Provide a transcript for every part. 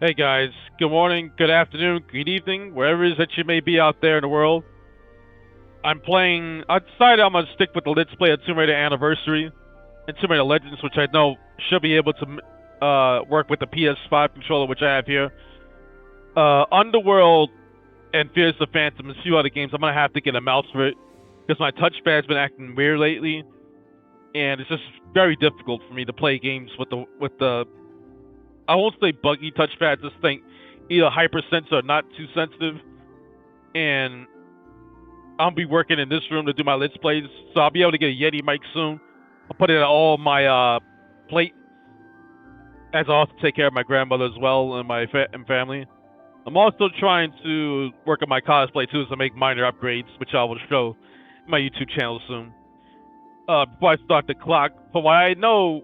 Hey guys, good morning, good afternoon, good evening, wherever it is that you may be out there in the world. I decided I'm going to stick with the Let's Play of Tomb Raider Anniversary and Tomb Raider Legends, which I know should be able to work with the PS5 controller, which I have here. Underworld and Fears the Phantom and a few other games, I'm going to have to get a mouse for it because my touchpad's been acting weird lately, and it's just very difficult for me to play games with the I won't say buggy touchpad, just think either hypersensitive or not too sensitive. And I'll be working in this room to do my Let's Plays, so I'll be able to get a Yeti mic soon. I'll put it on all my plate, as I also take care of my grandmother as well and my family. I'm also trying to work on my cosplay too, to make minor upgrades, which I will show in my YouTube channel soon. Before I start the clock, for what I know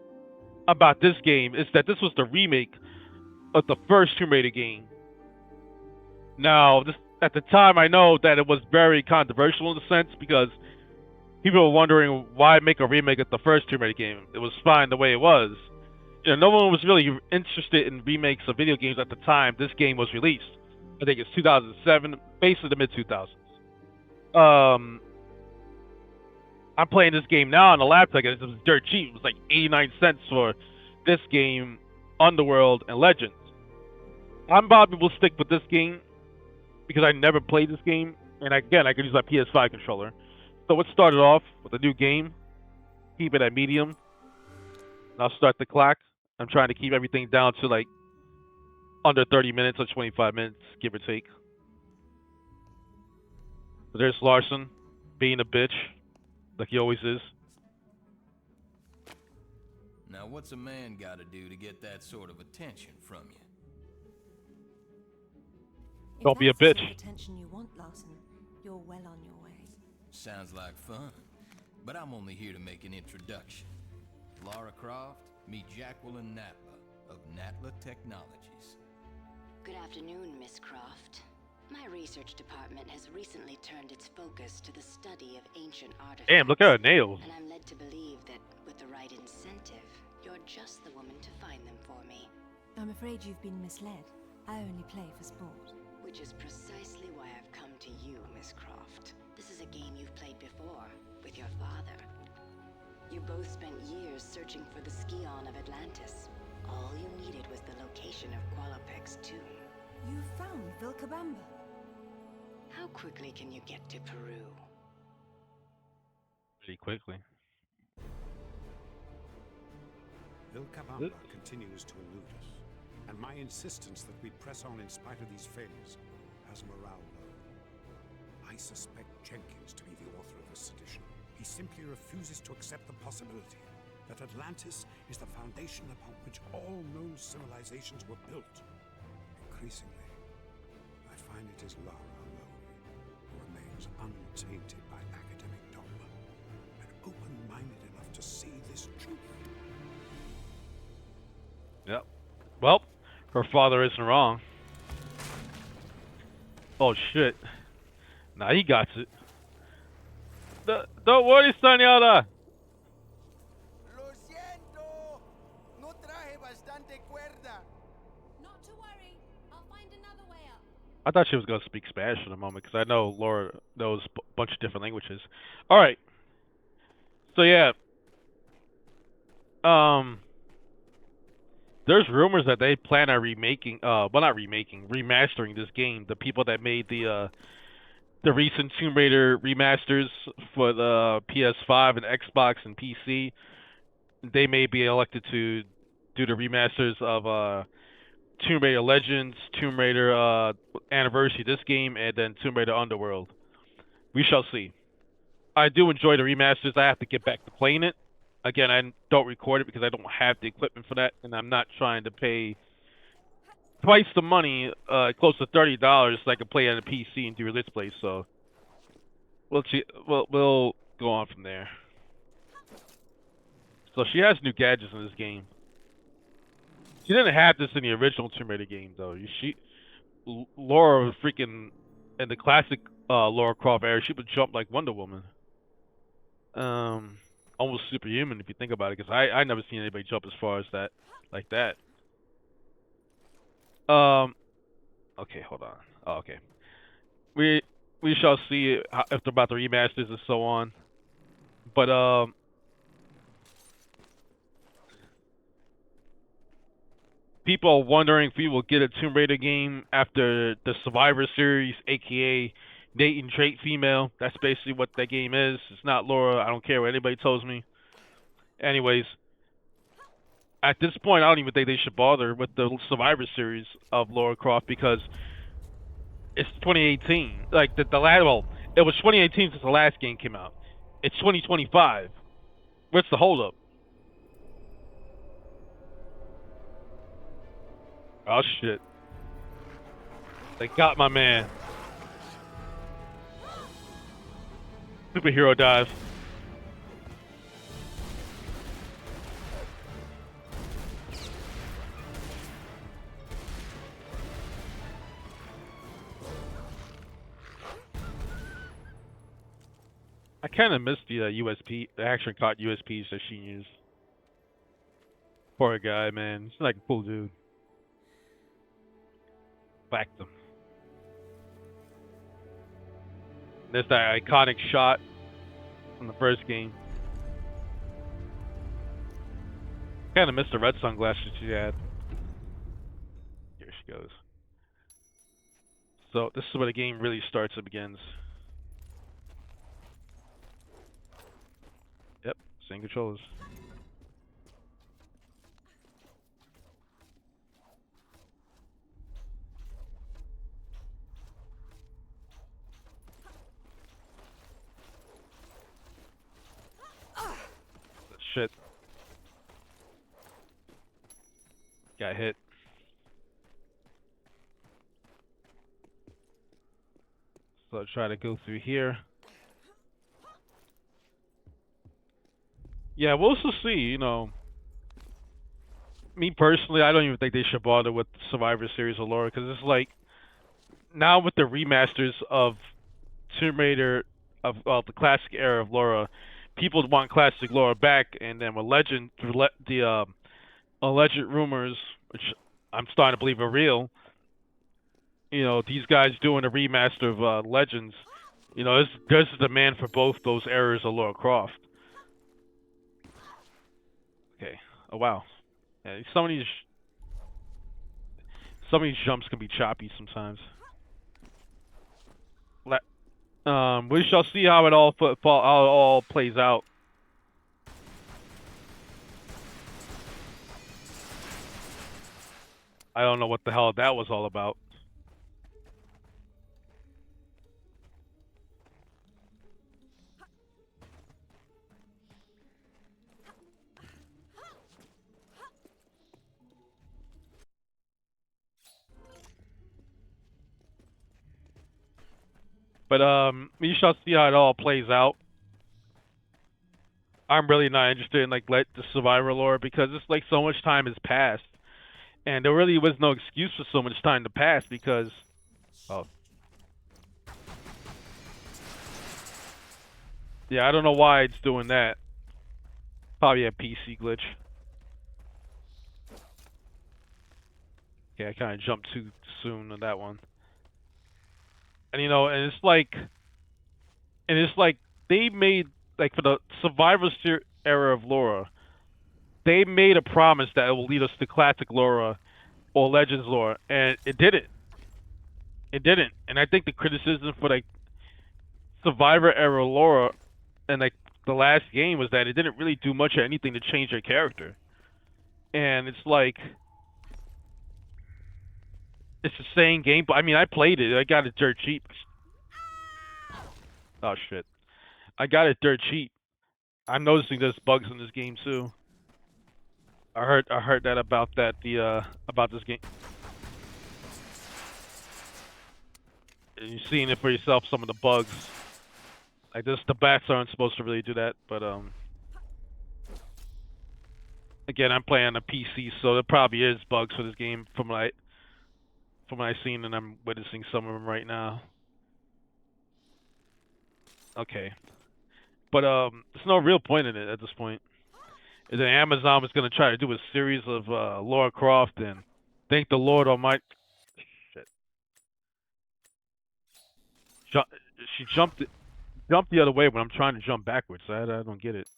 about this game is that this was the remake of the first Tomb Raider game. Now, at the time, I know that it was very controversial in a sense because people were wondering why make a remake of the first Tomb Raider game. It was fine the way it was. No one was really interested in remakes of video games at the time this game was released. I think it's 2007, basically the mid 2000s. I'm playing this game now on the laptop, and it was dirt cheap. It was like 89 cents for this game, Underworld, and Legends. I'm probably will stick with this game because I never played this game, and again, I can use my PS5 controller. So let's start it off with a new game. Keep it at medium. And I'll start the clock. I'm trying to keep everything down to like under 30 minutes or 25 minutes, give or take. So there's Larson, being a bitch, like he always is. Now, what's a man got to do to get that sort of attention from you? Don't be a If that's the bitch. sort of attention you want, Larson, you're well on your way. Sounds like fun, but I'm only here to make an introduction. Lara Croft, meet Jacqueline Natla of Natla Technologies. Good afternoon, Miss Croft. My research department has recently turned its focus to the study of ancient artifacts. Damn, look at her nails. And I'm led to believe that with the right incentive, you're just the woman to find them for me. I'm afraid you've been misled. I only play for sport. Which is precisely why I've come to you, Miss Croft. This is a game you've played before, with your father. You both spent years searching for the Scion of Atlantis. All you needed was the location of Qualopec's tomb. You found Vilcabamba. How quickly can you get to Peru? Pretty quickly. Vilcabamba continues to elude us, and my insistence that we press on in spite of these failures has morale low. I suspect Jenkins to be the author of this sedition. He simply refuses to accept the possibility that Atlantis is the foundation upon which all known civilizations were built. Increasingly, I find it is Lara alone who remains untainted by academic dogma and open-minded enough to see this truth. Yep. Well, her father isn't wrong. Oh shit. Nah, he got it. Don't worry, señora. Lo siento. No traje bastante cuerda. Not to worry. I'll find another way up. I thought she was gonna speak Spanish in a moment because I know Laura knows a bunch of different languages. All right. So yeah. There's rumors that they plan on remastering this game. The people that made the recent Tomb Raider remasters for the PS5 and Xbox and PC, they may be elected to do the remasters of Tomb Raider Legends, Tomb Raider Anniversary, this game, and then Tomb Raider Underworld. We shall see. I do enjoy the remasters. I have to get back to playing it. Again, I don't record it because I don't have the equipment for that, and I'm not trying to pay twice the money, close to $30, so I can play it on a PC and do Let's Play. So we'll go on from there. So she has new gadgets in this game. She didn't have this in the original Tomb Raider game, though. Lara was freaking in the classic Lara Croft era. She would jump like Wonder Woman. Almost superhuman if you think about it, because I never seen anybody jump as far as that, like that. Okay, hold on. Oh, okay. We we shall see if they're about the remasters and so on. But people are wondering if we will get a Tomb Raider game after the Survivor series, aka Nathan Trait female. That's basically what that game is. It's not Laura. I don't care what anybody tells me. Anyways, at this point, I don't even think they should bother with the Survivor series of Lara Croft because it's 2018. Like the last, well, it was 2018 since the last game came out. It's 2025. What's the holdup? Oh shit! They got my man. Superhero dive. I kind of missed the USP, the action caught USPs that she used. Poor guy, man. He's like a cool dude. Backed him. There's that iconic shot from the first game. Kind of missed the red sunglasses she had. Here she goes. So this is where the game really starts and begins. Yep, same controllers. Shit. Got hit. So I'll try to go through here. Yeah, we'll also see, you know. Me personally, I don't even think they should bother with the Survivor series of Lara, because it's like, now with the remasters of Tomb Raider, of the classic era of Lara, people want classic Lara back, and then with the alleged rumors, which I'm starting to believe are real, you know, these guys doing a remaster of Legends, you know, there's a demand for both those eras of Lara Croft. Okay. Oh wow. Yeah, some of these jumps can be choppy sometimes. We shall see how it all plays out. I don't know what the hell that was all about. But we shall see how it all plays out. I'm really not interested in like the Survivor lore because it's like so much time has passed, and there really was no excuse for so much time to pass because, oh, yeah, I don't know why it's doing that. Probably a PC glitch. Okay, I kind of jumped too soon on that one. And you know, and it's like they made like for the Survivor era of Lara, they made a promise that it will lead us to classic Lara or Legends lore, and it didn't. It didn't. And I think the criticism for like Survivor era Lara and like the last game was that it didn't really do much or anything to change her character. And it's like it's the same game, but I mean I played it. I got it dirt cheap. Oh shit. I got it dirt cheap. I'm noticing there's bugs in this game too. I heard that about about this game. And you're seeing it for yourself, some of the bugs. Like this, the bats aren't supposed to really do that, but again, I'm playing on a PC, so there probably is bugs for this game from what I've seen, and I'm witnessing some of them right now. Okay, but there's no real point in it at this point. And then Amazon was gonna try to do a series of Lara Croft, and thank the Lord Almighty, she jumped the other way when I'm trying to jump backwards. I don't get it.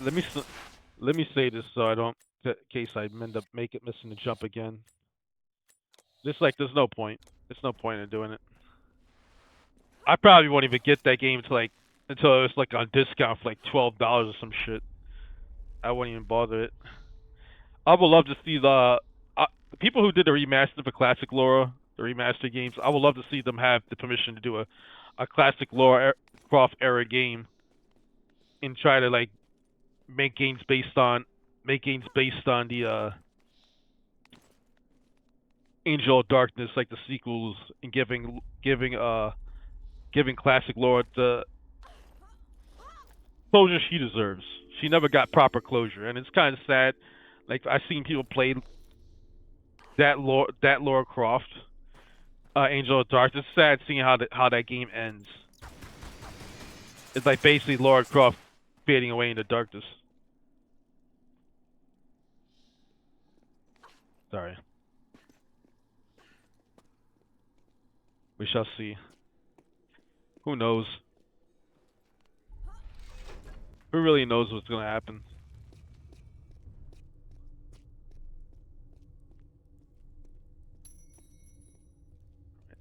Let me say this so I don't, in case I end up missing the jump again. Just like there's no point. There's no point in doing it. I probably won't even get that game until it's like on discount for like $12 or some shit. I won't even bother it. I would love to see the people who did the remaster for Classic Lara, the remaster games. I would love to see them have the permission to do a Classic Lara Croft era game and try to like make games based on the Angel of Darkness, like the sequels, and giving Classic Lara the closure she deserves. She never got proper closure, and it's kind of sad. Like I've seen people play that Lara Croft, Angel of Darkness. It's sad seeing how that game ends. It's like basically Lara Croft fading away into darkness. Sorry. We shall see. Who knows? Who really knows what's gonna happen?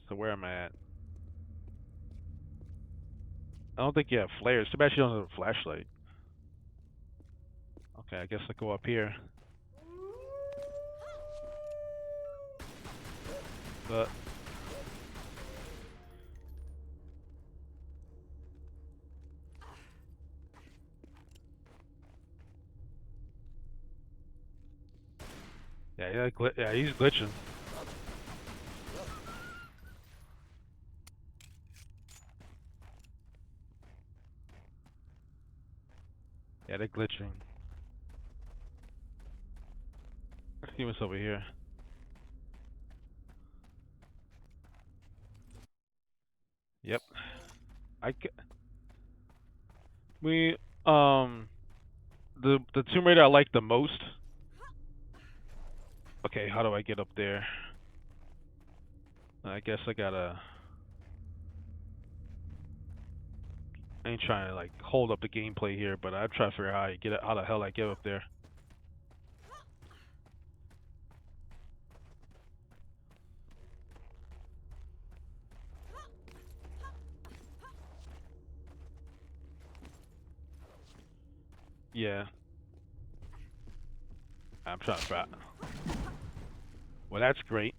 So where am I at? I don't think you have flares. Too bad you don't have a flashlight. Okay, I guess I go up here. But yeah, he's glitching. Yeah, they're glitching. Let's see what's over here. Yep. The Tomb Raider I like the most. Okay, how do I get up there? I guess I gotta. I ain't trying to like hold up the gameplay here, but I'm trying to figure out how the hell I get up there. Yeah. I'm trying to find. Well, that's great.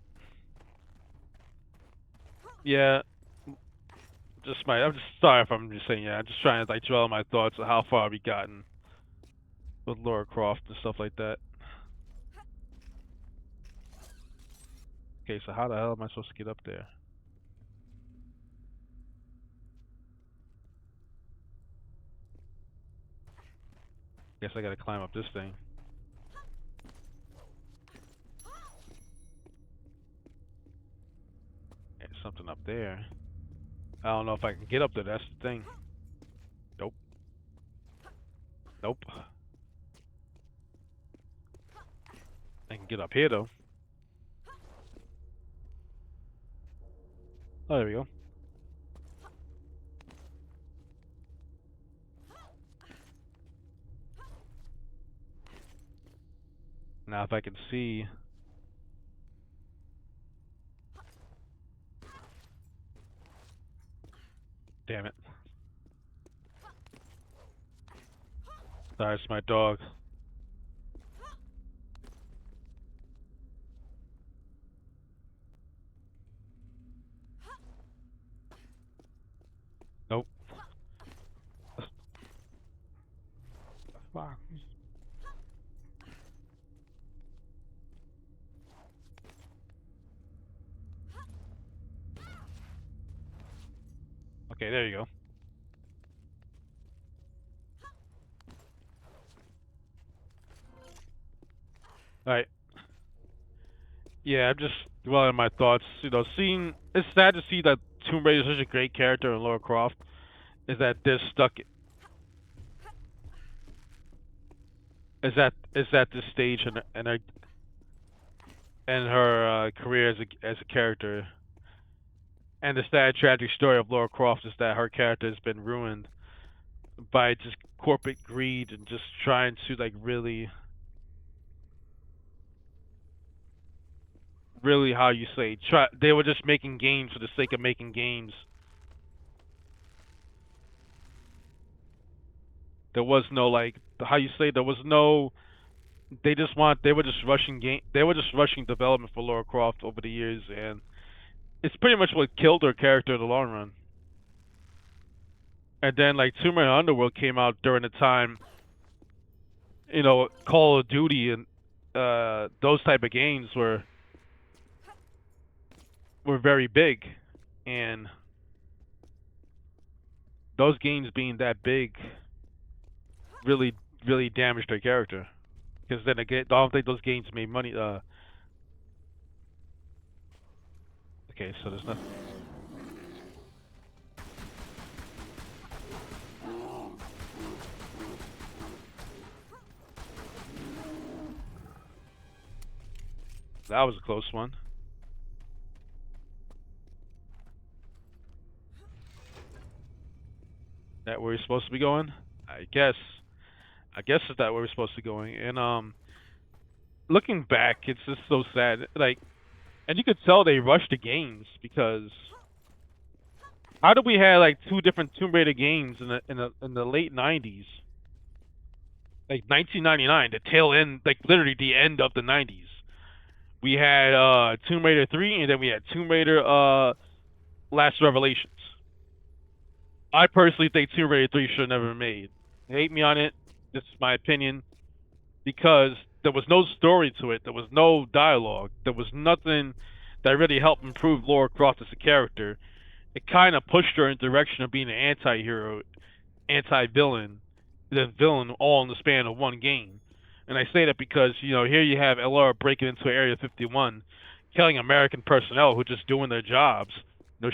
Yeah. I'm just sorry if I'm just saying, yeah, I'm just trying to like dwell on my thoughts of how far we gotten with Lara Croft and stuff like that. Okay, so how the hell am I supposed to get up there? Guess I gotta climb up this thing. There's something up there. I don't know if I can get up there, that's the thing. Nope. Nope. I can get up here though. Oh, there we go. Now if I can see. Damn it. Sorry, it's my dog. Nope. Fuck. Okay, there you go. Alright. Yeah, I'm just dwelling on my thoughts. You know, it's sad to see that Tomb Raider is such a great character in Lara Croft. Is that they're stuck. Is at this stage, and and her career as a character. And the sad, tragic story of Lara Croft is that her character has been ruined by just corporate greed and just trying to like really how you say try. They were just making games for the sake of making games. There was no like how you say there was no. They were just rushing game. They were just rushing development for Lara Croft over the years, and it's pretty much what killed her character in the long run. And then like Tomb Raider Underworld came out during the time, Call of Duty and those type of games were very big, and those games being that big really damaged her character. Because then again, I don't think those games made money. Okay, so there's nothing. That was a close one. That where we're supposed to be going? I guess. I guess is that where we're supposed to be going. And looking back, it's just so sad. Like, and you could tell they rushed the games because how did we have like two different Tomb Raider games in the late '90s, like 1999, the tail end, like literally the end of the '90s. We had Tomb Raider 3, and then we had Tomb Raider Last Revelations. I personally think Tomb Raider 3 should have never been made. Hate me on it. This is my opinion. Because there was no story to it. There was no dialogue. There was nothing that really helped improve Lara Croft as a character. It kind of pushed her in the direction of being an anti-hero, anti-villain, the villain all in the span of one game. And I say that because, here you have Lara breaking into Area 51, killing American personnel who are just doing their jobs.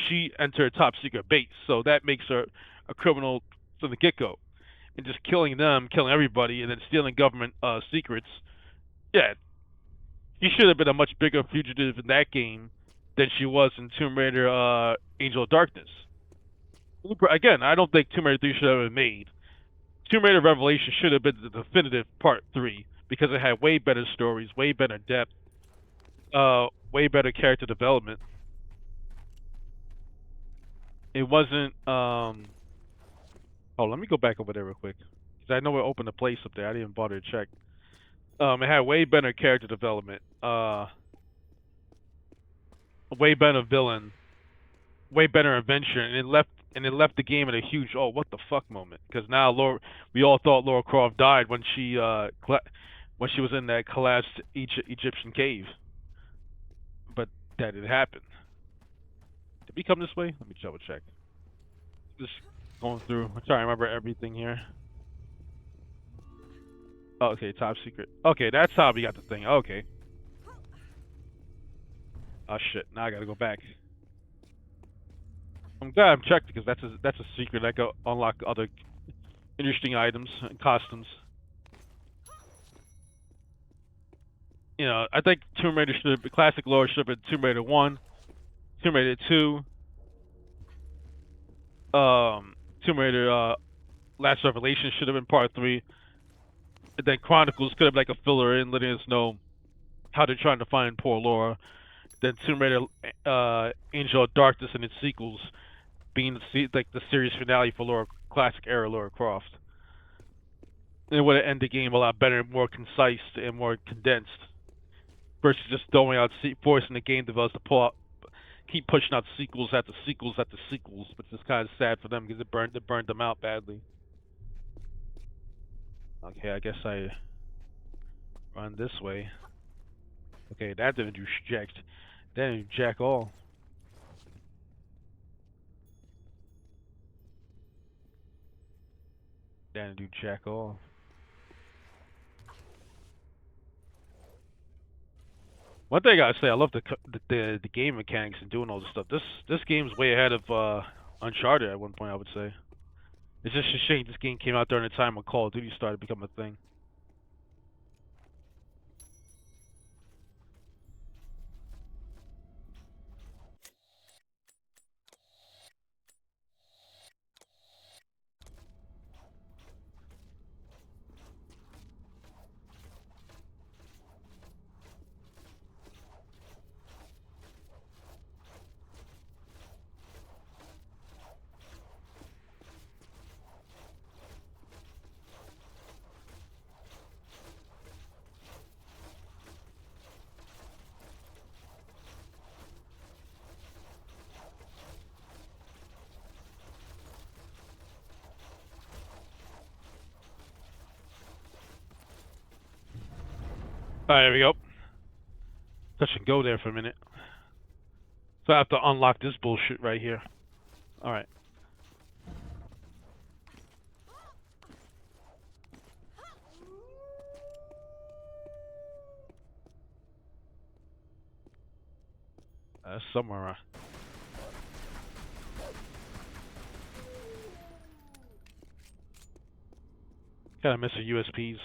She entered a top secret base, so that makes her a criminal from the get-go. And just killing them, killing everybody, and then stealing government secrets. Yeah, she should have been a much bigger fugitive in that game than she was in Tomb Raider Angel of Darkness. Again, I don't think Tomb Raider 3 should have been made. Tomb Raider Revelation should have been the definitive Part 3 because it had way better stories, way better depth, way better character development. It wasn't. Oh, let me go back over there real quick because I know we opened a place up there. I didn't even bother to check. It had way better character development, way better villain, way better adventure, and it left the game in a huge what the fuck moment because now we all thought Lara Croft died when she was in that collapsed Egyptian cave, but that didn't happen. Did we come this way? Let me double check. Just going through. I'm trying to remember everything here. Oh, okay, top secret. Okay, that's how we got the thing. Okay. Oh shit! Now I gotta go back. I'm glad I've checked because that's a secret. I can unlock other interesting items and costumes. I think Tomb Raider should have been classic lore should have been Tomb Raider 1, Tomb Raider 2, Tomb Raider Last Revelation should have been Part 3. And then Chronicles could have been like a filler in letting us know how they're trying to find poor Lara. Then Tomb Raider Angel of Darkness and its sequels being the series finale for classic era Lara Croft. And it would have ended the game a lot better, more concise and more condensed. Versus just throwing out, forcing the game developers to keep pushing out sequels after sequels after sequels, but it's kind of sad for them because it burned them out badly. Okay, I guess I run this way. Okay, that didn't do jack. That didn't do jack all. That didn't do jack all. One thing I gotta say, I love the game mechanics and doing all this stuff. This game's way ahead of Uncharted at one point, I would say. It's just a shame this game came out during the time when Call of Duty started to become a thing. Alright, there we go. Touch and go there for a minute. So I have to unlock this bullshit right here. Alright. Somewhere around. Kinda miss the USPs.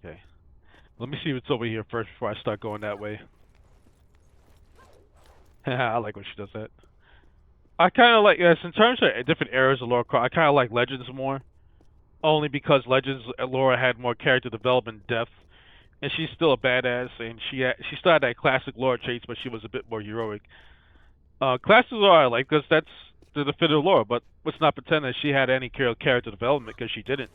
Okay. Let me see what's over here first before I start going that way. I like when she does that. I kind of like, yes, in terms of different eras of Lara Croft, I kind of like Legends more. Only because Legends, Lara had more character development depth. And she's still a badass, and she still had that classic Lara traits, but she was a bit more heroic. Classic Lara I like, because that's the definitive Lara, but let's not pretend that she had any character development, because she didn't.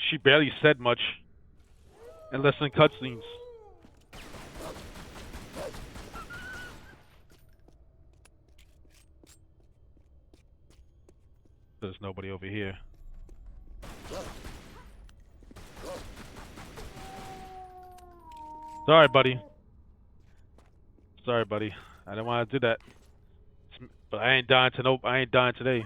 She barely said much, unless in cutscenes. There's nobody over here. Sorry, buddy. Sorry, buddy. I didn't want to do that. But I ain't dying to nope. I ain't dying today.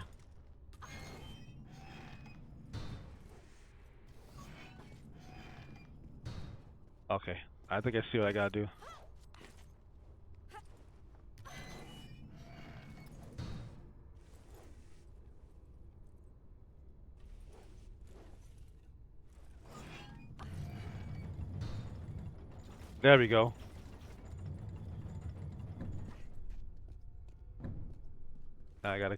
Okay. I think I see what I gotta do. There we go. Now I gotta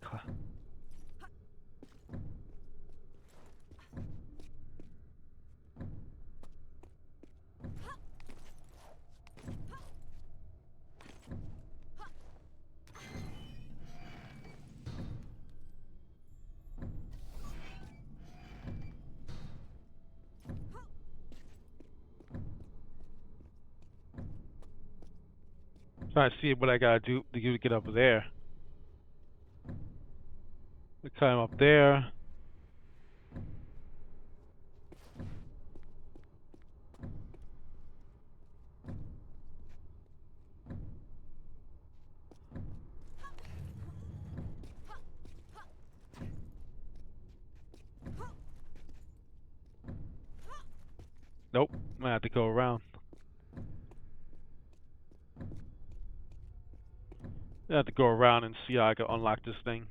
trying to see what I gotta do to get up there. We climb up there. Nope, I'm gonna have to go around. I have to go around and see how I can unlock this thing.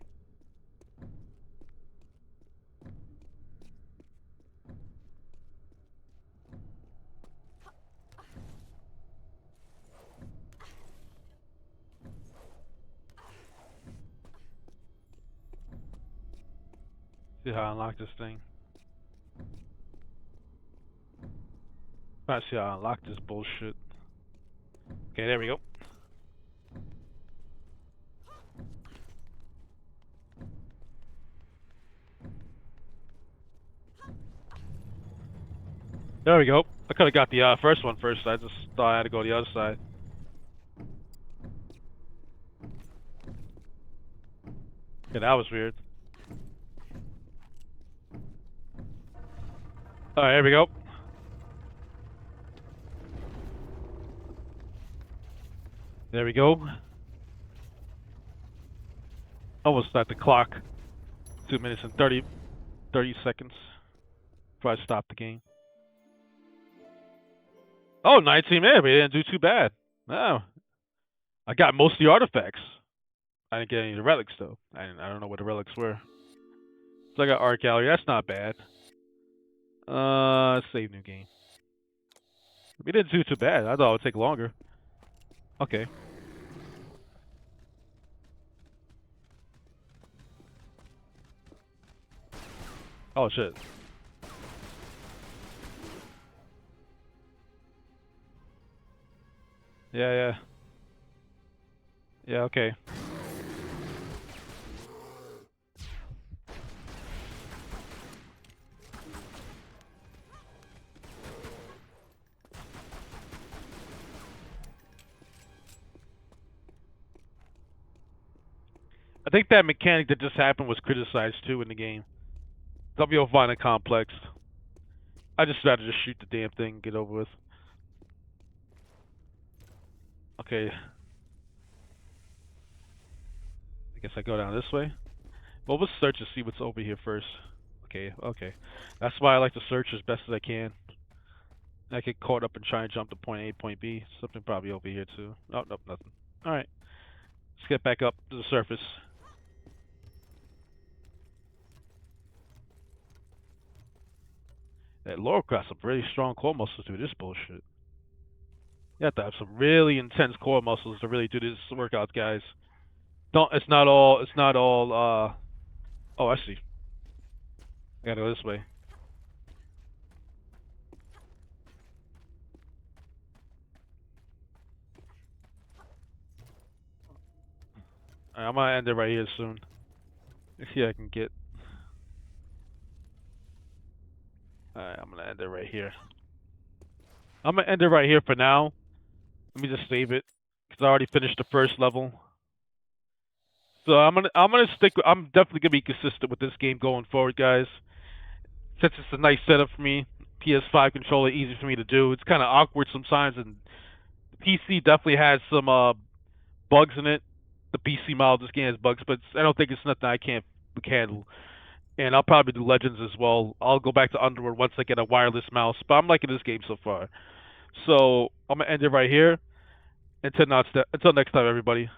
See how I unlock this thing. Trying to see how I unlock this bullshit. Okay, there we go. There we go. I could have got the first one first. I just thought I had to go the other side. Yeah, that was weird. Alright, here we go. There we go. Almost at the clock. 2 minutes and 30 seconds before I stop the game. Oh, 19 minutes. We didn't do too bad. No. I got most of the artifacts. I didn't get any of the relics, though. I don't know what the relics were. So I got Art Gallery. That's not bad. Save new game. We didn't do too bad. I thought it would take longer. Okay. Oh, shit. Yeah. Yeah, okay. I think that mechanic that just happened was criticized too in the game. Some people find it complex. I just rather just shoot the damn thing and get over with. Okay. I guess I go down this way. Well, let's search and see what's over here first. Okay, okay. That's why I like to search as best as I can. I get caught up and try and jump to point A, point B. Something probably over here too. Oh, nope, nothing. Alright. Let's get back up to the surface. That Lara got some really strong core muscles to do this bullshit. You have to have some really intense core muscles to really do this workout, guys. It's not all, oh, I see. I gotta go this way. Alright, I'm gonna end it right here soon. Let's see if I can get. Alright, I'm gonna end it right here. I'm gonna end it right here for now. Let me just save it, because I already finished the first level. So I'm gonna stick. I'm definitely gonna be consistent with this game going forward, guys. Since it's a nice setup for me, PS5 controller, easy for me to do. It's kind of awkward sometimes, and the PC definitely has some bugs in it. The PC model of this game has bugs, but I don't think it's nothing I can't handle. And I'll probably do Legends as well. I'll go back to Underworld once I get a wireless mouse. But I'm liking this game so far. So I'm gonna end it right here. Until next time, everybody.